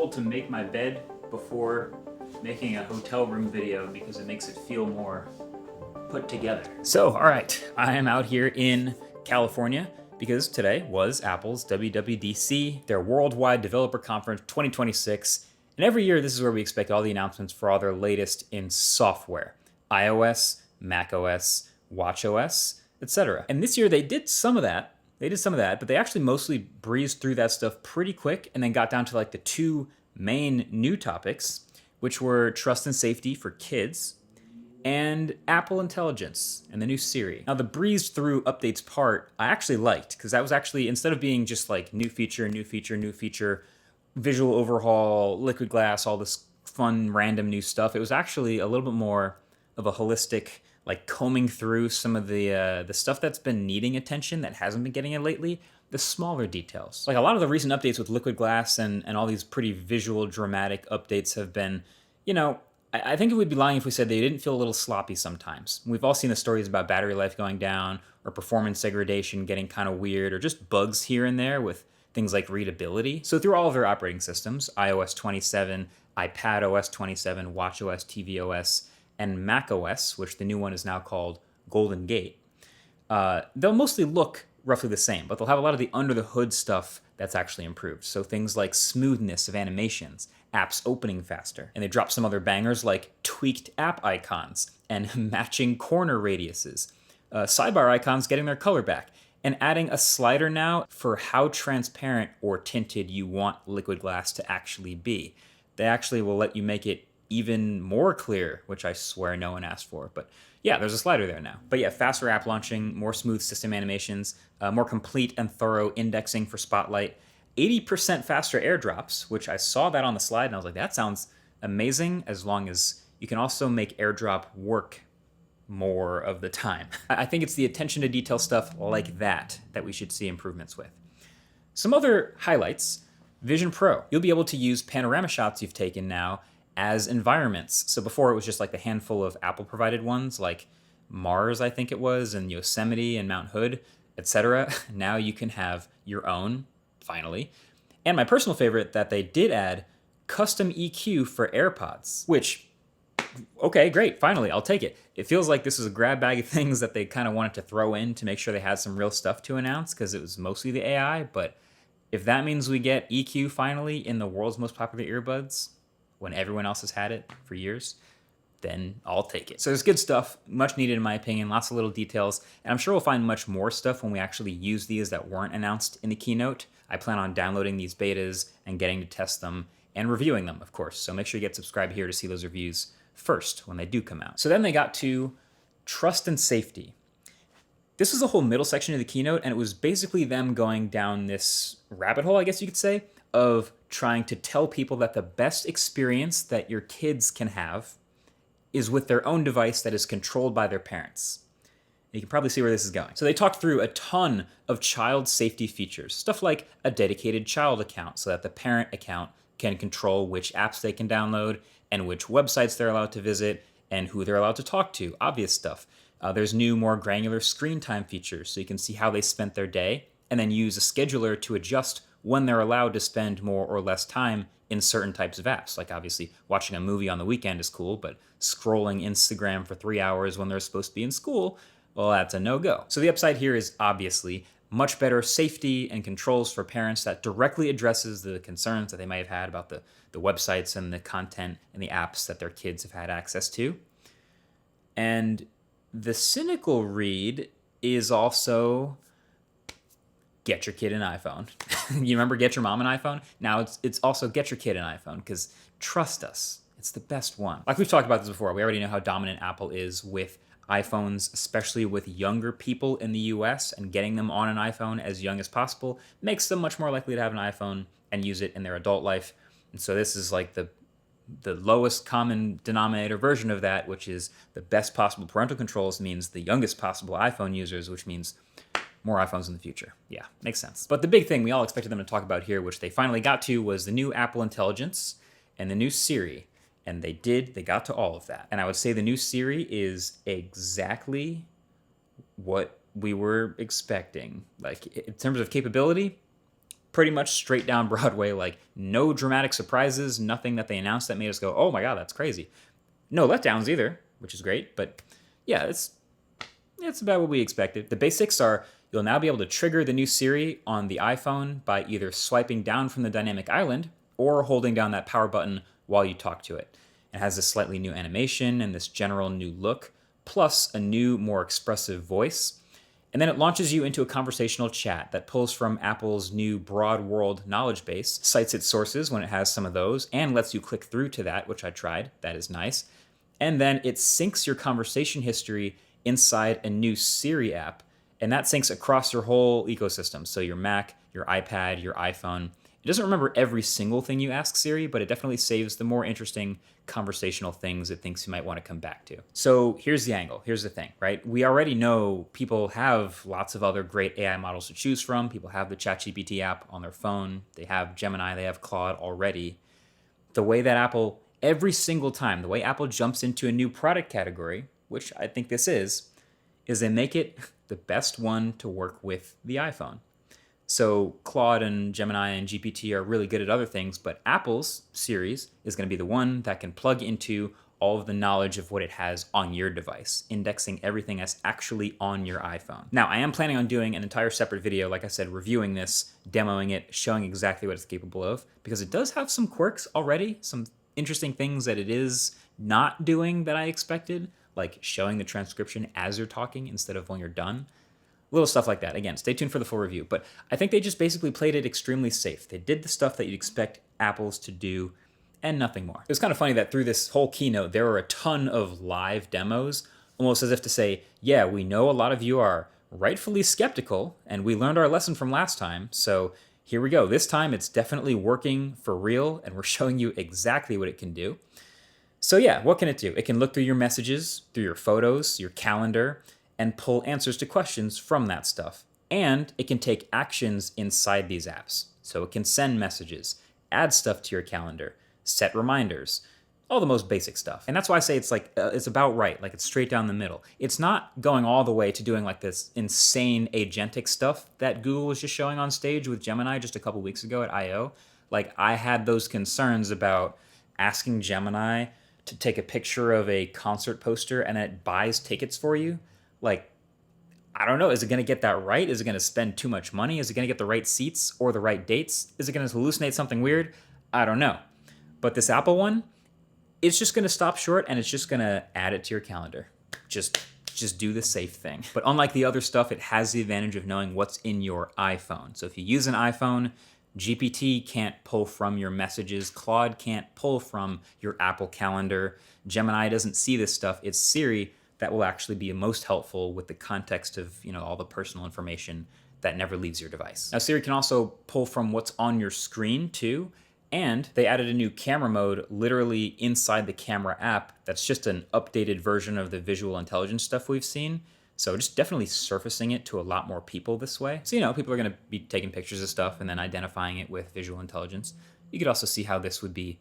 told to make my bed before making a hotel room video because it makes it feel more put together. So, all right, I am out here in California because today was Apple's WWDC, their Worldwide Developer Conference 2026. And every year, this is where we expect all the announcements for all their latest in software: iOS, macOS, watchOS, etc. And this year they did some of that. But they actually mostly breezed through that stuff pretty quick and then got down to like the two main new topics, which were trust and safety for kids and Apple Intelligence and the new Siri. Now, the breezed through updates part I actually liked, because that was actually, instead of being just like new feature, visual overhaul, liquid glass, all this fun random new stuff, it was actually a little bit more of a holistic, like combing through some of the stuff that's been needing attention that hasn't been getting it lately, the smaller details. Like a lot of the recent updates with liquid glass and all these pretty visual, dramatic updates have been, I think it would be lying if we said they didn't feel a little sloppy sometimes. We've all seen the stories about battery life going down or performance degradation getting kind of weird, or just bugs here and there with things like readability. So through all of their operating systems, iOS 27, iPadOS 27, watchOS, tvOS, and macOS, which the new one is now called Golden Gate, they'll mostly look roughly the same, but they'll have a lot of the under-the-hood stuff that's actually improved. So things like smoothness of animations, apps opening faster. And they dropped some other bangers like tweaked app icons and matching corner radiuses, sidebar icons getting their color back, and adding a slider now for how transparent or tinted you want liquid glass to actually be. They actually will let you make it even more clear, which I swear no one asked for. But yeah, there's a slider there now. But yeah, faster app launching, more smooth system animations, more complete and thorough indexing for Spotlight, 80% faster airdrops, which I saw that on the slide and I was like, that sounds amazing, as long as you can also make airdrop work more of the time. I think it's the attention to detail stuff like that we should see improvements with. Some other highlights: Vision Pro. You'll be able to use panorama shots you've taken now as environments. So before it was just like the handful of Apple provided ones like Mars, I think it was, and Yosemite and Mount Hood, etc. Now you can have your own, finally. And my personal favorite that they did add, custom EQ for AirPods, which, okay, great, finally, I'll take it. It feels like this is a grab bag of things that they kind of wanted to throw in to make sure they had some real stuff to announce, because it was mostly the AI. But if that means we get EQ finally in the world's most popular earbuds, when everyone else has had it for years, then I'll take it. So there's good stuff, much needed in my opinion, lots of little details, and I'm sure we'll find much more stuff when we actually use these that weren't announced in the keynote. I plan on downloading these betas and getting to test them and reviewing them, of course, so make sure you get subscribed here to see those reviews first when they do come out. So then they got to trust and safety. This was the whole middle section of the keynote, and it was basically them going down this rabbit hole, I guess you could say, of trying to tell people that the best experience that your kids can have is with their own device that is controlled by their parents. You can probably see where this is going. So they talked through a ton of child safety features, stuff like a dedicated child account so that the parent account can control which apps they can download and which websites they're allowed to visit and who they're allowed to talk to, obvious stuff. There's new, more granular screen time features so you can see how they spent their day and then use a scheduler to adjust when they're allowed to spend more or less time in certain types of apps. Like obviously watching a movie on the weekend is cool, but scrolling Instagram for 3 hours when they're supposed to be in school, well, that's a no-go. So the upside here is obviously much better safety and controls for parents that directly addresses the concerns that they might have had about the websites and the content and the apps that their kids have had access to. And the cynical read is also, get your kid an iPhone. You remember get your mom an iPhone? Now it's also get your kid an iPhone, because trust us, it's the best one. Like we've talked about this before, we already know how dominant Apple is with iPhones, especially with younger people in the US, and getting them on an iPhone as young as possible makes them much more likely to have an iPhone and use it in their adult life. And so this is like the lowest common denominator version of that, which is the best possible parental controls means the youngest possible iPhone users, which means more iPhones in the future. Yeah, makes sense. But the big thing we all expected them to talk about here, which they finally got to, was the new Apple Intelligence and the new Siri. And they got to all of that. And I would say the new Siri is exactly what we were expecting. Like in terms of capability, pretty much straight down Broadway, like no dramatic surprises, nothing that they announced that made us go, oh my God, that's crazy. No letdowns either, which is great. But yeah, it's about what we expected. The basics are you'll now be able to trigger the new Siri on the iPhone by either swiping down from the dynamic island or holding down that power button while you talk to it. It has this slightly new animation and this general new look, plus a new, more expressive voice. And then it launches you into a conversational chat that pulls from Apple's new broad world knowledge base, cites its sources when it has some of those, and lets you click through to that, which I tried. That is nice. And then it syncs your conversation history inside a new Siri app, and that syncs across your whole ecosystem. So your Mac, your iPad, your iPhone. It doesn't remember every single thing you ask Siri, but it definitely saves the more interesting conversational things it thinks you might want to come back to. So here's the angle. Here's the thing, right? We already know people have lots of other great AI models to choose from. People have the ChatGPT app on their phone. They have Gemini. They have Claude already. The way that Apple, every single time, the way Apple jumps into a new product category, which I think this is they make it the best one to work with the iPhone. So Claude and Gemini and GPT are really good at other things, but Apple's series is going to be the one that can plug into all of the knowledge of what it has on your device, indexing everything that's actually on your iPhone. Now, I am planning on doing an entire separate video, like I said, reviewing this, demoing it, showing exactly what it's capable of, because it does have some quirks already, some interesting things that it is not doing that I expected, like showing the transcription as you're talking instead of when you're done. Little stuff like that. Again, stay tuned for the full review. But I think they just basically played it extremely safe. They did the stuff that you'd expect Apple's to do and nothing more. It was kind of funny that through this whole keynote, there were a ton of live demos, almost as if to say, yeah, we know a lot of you are rightfully skeptical, and we learned our lesson from last time, so here we go. This time it's definitely working for real, and we're showing you exactly what it can do. So yeah, what can it do? It can look through your messages, through your photos, your calendar, and pull answers to questions from that stuff. And it can take actions inside these apps. So it can send messages, add stuff to your calendar, set reminders, all the most basic stuff. And that's why I say it's like, it's about right, like it's straight down the middle. It's not going all the way to doing like this insane agentic stuff that Google was just showing on stage with Gemini just a couple weeks ago at I.O. Like I had those concerns about asking Gemini to take a picture of a concert poster and then it buys tickets for you. Like, I don't know, is it going to get that right? Is it going to spend too much money? Is it going to get the right seats or the right dates? Is it going to hallucinate something weird? I don't know. But this Apple one, it's just going to stop short and it's just going to add it to your calendar. Just do the safe thing. But unlike the other stuff, it has the advantage of knowing what's in your iPhone. So if you use an iPhone, GPT can't pull from your messages. Claude can't pull from your Apple Calendar. Gemini doesn't see this stuff. It's Siri that will actually be most helpful with the context of, all the personal information that never leaves your device. Now, Siri can also pull from what's on your screen too, and they added a new camera mode literally inside the camera app that's just an updated version of the visual intelligence stuff we've seen. So just definitely surfacing it to a lot more people this way. So, people are going to be taking pictures of stuff and then identifying it with visual intelligence. You could also see how this would be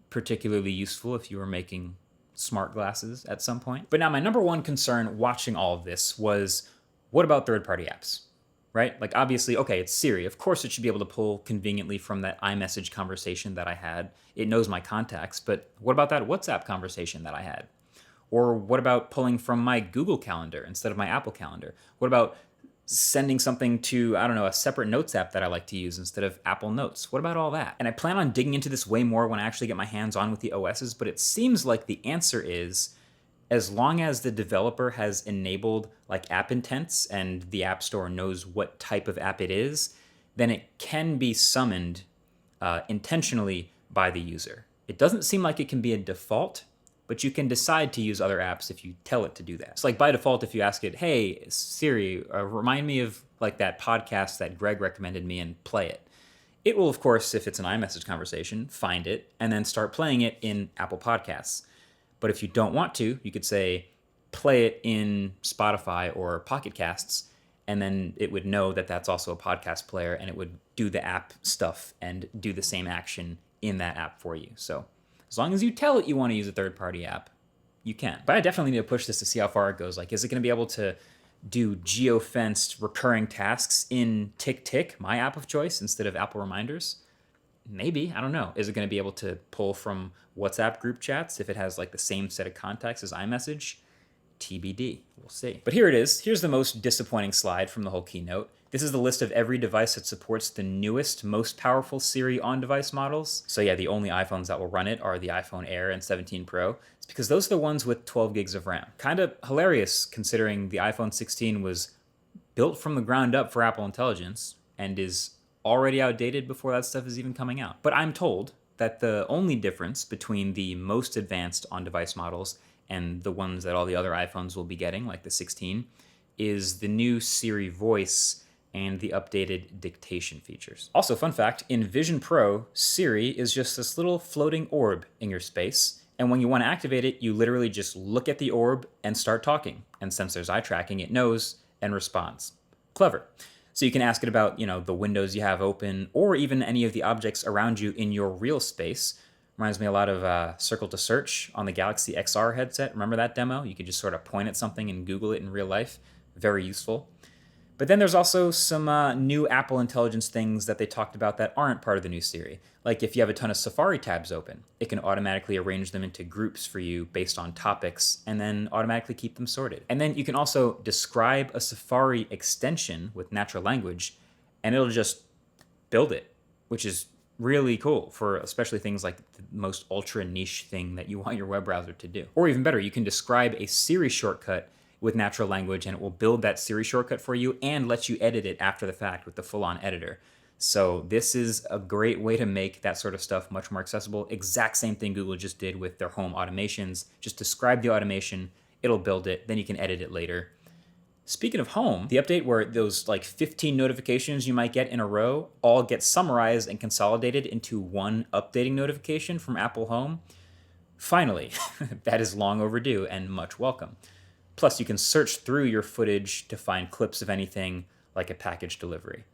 particularly useful if you were making smart glasses at some point. But now my number one concern watching all of this was, what about third-party apps, right? Like obviously, okay, it's Siri. Of course it should be able to pull conveniently from that iMessage conversation that I had. It knows my contacts, but what about that WhatsApp conversation that I had? Or what about pulling from my Google Calendar instead of my Apple Calendar? What about sending something to, I don't know, a separate notes app that I like to use instead of Apple Notes? What about all that? And I plan on digging into this way more when I actually get my hands on with the OSs, but it seems like the answer is, as long as the developer has enabled like app intents and the App Store knows what type of app it is, then it can be summoned intentionally by the user. It doesn't seem like it can be a default, but you can decide to use other apps if you tell it to do that. It's like by default, if you ask it, hey, Siri, remind me of like that podcast that Greg recommended me and play it. It will, of course, if it's an iMessage conversation, find it and then start playing it in Apple Podcasts. But if you don't want to, you could say, play it in Spotify or Pocket Casts, and then it would know that that's also a podcast player and it would do the app stuff and do the same action in that app for you. So as long as you tell it you want to use a third-party app, you can. But I definitely need to push this to see how far it goes. Like, is it going to be able to do geo-fenced recurring tasks in TickTick, my app of choice, instead of Apple Reminders? Maybe, I don't know. Is it going to be able to pull from WhatsApp group chats if it has like the same set of contacts as iMessage? TBD, we'll see. But here it is. Here's the most disappointing slide from the whole keynote. This is the list of every device that supports the newest, most powerful Siri on-device models. So yeah, the only iPhones that will run it are the iPhone Air and 17 Pro. It's because those are the ones with 12 gigs of RAM. Kind of hilarious considering the iPhone 16 was built from the ground up for Apple Intelligence and is already outdated before that stuff is even coming out. But I'm told that the only difference between the most advanced on-device models and the ones that all the other iPhones will be getting, like the 16, is the new Siri voice and the updated dictation features. Also, fun fact, in Vision Pro, Siri is just this little floating orb in your space, and when you want to activate it, you literally just look at the orb and start talking. And since there's eye tracking, it knows and responds. Clever. So you can ask it about, the windows you have open, or even any of the objects around you in your real space. Reminds me a lot of Circle to Search on the Galaxy XR headset. Remember that demo? You could just sort of point at something and Google it in real life. Very useful. But then there's also some new Apple Intelligence things that they talked about that aren't part of the new Siri. Like if you have a ton of Safari tabs open, it can automatically arrange them into groups for you based on topics and then automatically keep them sorted. And then you can also describe a Safari extension with natural language and it'll just build it, which is really cool for especially things like the most ultra niche thing that you want your web browser to do. Or even better, you can describe a Siri shortcut with natural language and it will build that Siri shortcut for you and let you edit it after the fact with the full-on editor. So this is a great way to make that sort of stuff much more accessible. Exact same thing Google just did with their home automations. Just describe the automation, it'll build it, then you can edit it later. Speaking of home, the update where those like 15 notifications you might get in a row all get summarized and consolidated into one updating notification from Apple Home. Finally, that is long overdue and much welcome. Plus, you can search through your footage to find clips of anything like a package delivery.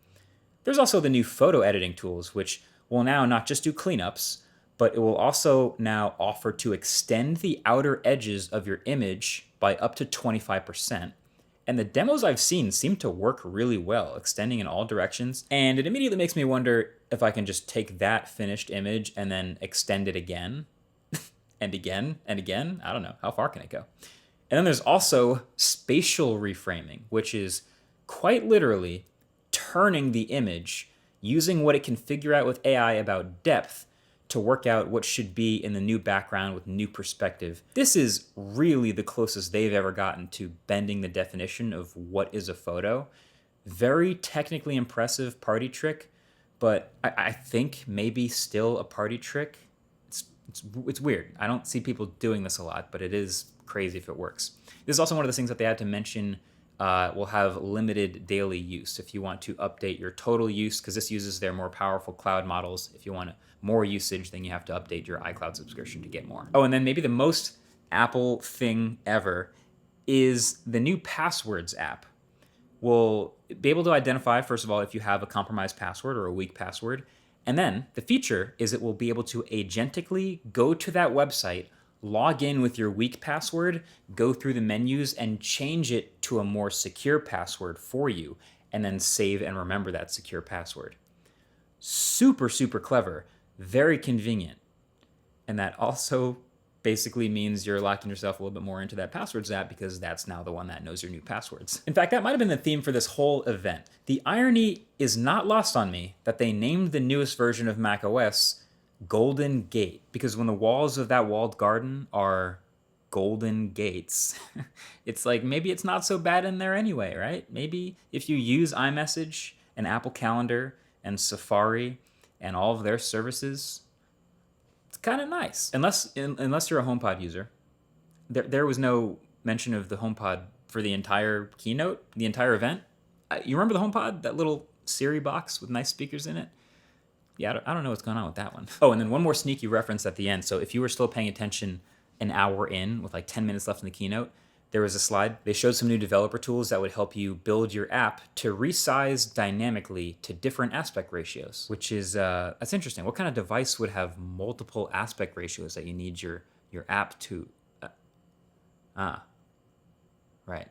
There's also the new photo editing tools, which will now not just do cleanups, but it will also now offer to extend the outer edges of your image by up to 25%. And the demos I've seen seem to work really well, extending in all directions. And it immediately makes me wonder if I can just take that finished image and then extend it again and again and again. I don't know. How far can it go? And then there's also spatial reframing, which is quite literally turning the image using what it can figure out with AI about depth to work out what should be in the new background with new perspective. This is really the closest they've ever gotten to bending the definition of what is a photo. Very technically impressive party trick, but I think maybe still a party trick. It's weird. I don't see people doing this a lot, but it is crazy if it works. This is also one of the things that they had to mention will have limited daily use. If you want to update your total use, because this uses their more powerful cloud models, if you want more usage, then you have to update your iCloud subscription to get more. Oh, and then maybe the most Apple thing ever is the new Passwords app. Will be able to identify, first of all, if you have a compromised password or a weak password. And then the feature is it will be able to agentically go to that website, log in with your weak password, go through the menus, and change it to a more secure password for you, and then save and remember that secure password. Super, super clever, very convenient. And that also basically means you're locking yourself a little bit more into that Passwords app because that's now the one that knows your new passwords. In fact, that might have been the theme for this whole event. The irony is not lost on me that they named the newest version of macOS Golden Gate, because when the walls of that walled garden are golden gates, it's like maybe it's not so bad in there anyway, right? Maybe if you use iMessage and Apple Calendar and Safari and all of their services, it's kind of nice. Unless you're a HomePod user. There was no mention of the HomePod for the entire keynote, the entire event. You remember the HomePod, that little Siri box with nice speakers in it? Yeah, I don't know what's going on with that one. Oh, and then one more sneaky reference at the end. So if you were still paying attention an hour in with like 10 minutes left in the keynote, there was a slide. They showed some new developer tools that would help you build your app to resize dynamically to different aspect ratios, which is, that's interesting. What kind of device would have multiple aspect ratios that you need your app to, right.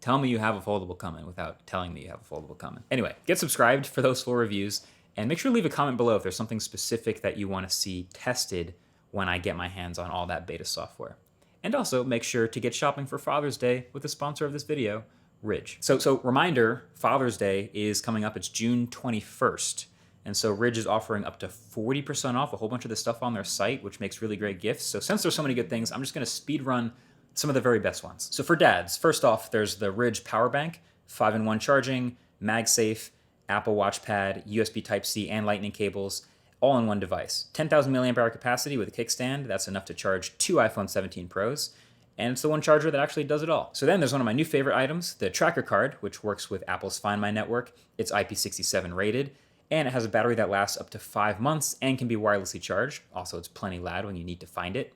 Tell me you have a foldable coming without telling me you have a foldable coming. Anyway, get subscribed for those full reviews, and make sure to leave a comment below if there's something specific that you want to see tested when I get my hands on all that beta software. And also make sure to get shopping for Father's Day with the sponsor of this video, Ridge. So reminder, Father's Day is coming up. It's June 21st. And so Ridge is offering up to 40% off a whole bunch of the stuff on their site, which makes really great gifts. So since there's so many good things, I'm just going to speed run some of the very best ones. So for dads, first off, there's the Ridge Power Bank, 5-in-1 charging, MagSafe, Apple Watch pad, USB Type-C, and lightning cables, all in one device. 10,000 milliamp hour capacity with a kickstand. That's enough to charge 2 iPhone 17 Pros. And it's the one charger that actually does it all. So then there's one of my new favorite items, the tracker card, which works with Apple's Find My network. It's IP67 rated, and it has a battery that lasts up to 5 months and can be wirelessly charged. Also, it's plenty loud when you need to find it.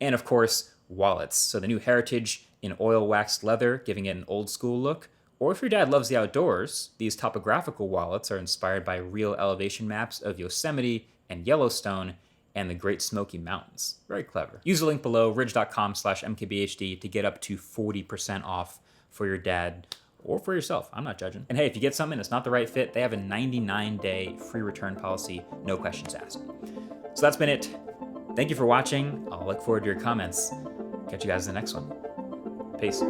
And of course, wallets. So the new Heritage in oil waxed leather, giving it an old school look. Or if your dad loves the outdoors, these topographical wallets are inspired by real elevation maps of Yosemite and Yellowstone and the Great Smoky Mountains. Very clever. Use the link below, ridge.com/mkbhd, to get up to 40% off for your dad or for yourself. I'm not judging. And hey, if you get something that's not the right fit, they have a 99-day free return policy, no questions asked. So that's been it. Thank you for watching. I'll look forward to your comments. Catch you guys in the next one. Peace.